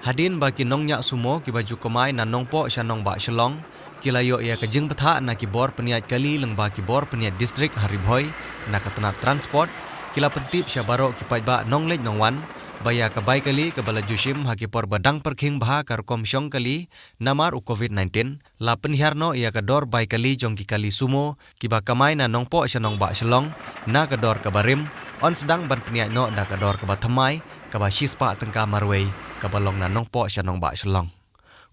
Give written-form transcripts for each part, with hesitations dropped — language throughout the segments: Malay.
Hadin bagi nong nyak sumo ki baju kemai na nong po sya nong ba shalong kila yo ia kejing petha na ki bor peniat kali leng ba ki bor peniat distrik Haribhoi na katena transport kila pentip sya baro ki pai ba nong lej nong wan baya ka bai kali ke bala jushim ha ki por badang perkhing bah kar kom syong kali namar u covid-19 la penhiarno ia ka dor bai kali jong ki kali sumo ki ba kamai na nong po sya nong ba shalong na ka dor ka barim on sedang ban peniat no da ka dor ka ba thamai ka ba shispa tengka marwei kabalong na nong po sya nong ba shalong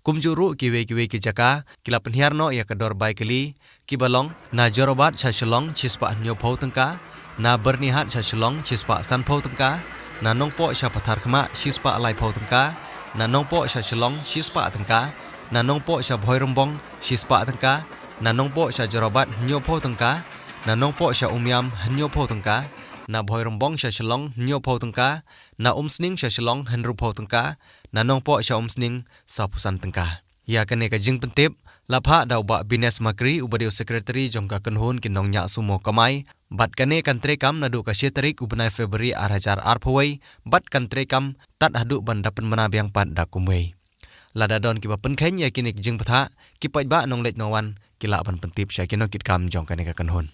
kumjuru kiwe ki jaka kila penhiarno ia kedor bai kali kibalong na jorobat sya shalong chispa nyo phau tengka na bernihat sya shalong chispa san phau tengka na nong po sya pathar khma chispa alai phau tengka na nong po sya shalong chispa tengka na nong po sya bhoi rombong chispa tengka na nong po sya jorobat nyo phau tengka na nong po sya umyam nyo phau tengka na bhoi rombong sya shalong nyo phau tengka na umsning sya shalong henru phau tengka na nong po sya umsning sa pusan tengka ya kane ka jing pentip lapha dau ba bines makri ubadio secretary jongka kenhun kinong nya sumo kamai bat kane kantre kam nadu ka setarik ubnai Februari arhajar arphoi bat kantre kam tat hadu bandapen manabiang pat da kumwei lada don ki ba penkhen ya kine jing patha ki pai ba nong lej nowan kila ban pentip sya kinong kit kam jongka ne ka kenhun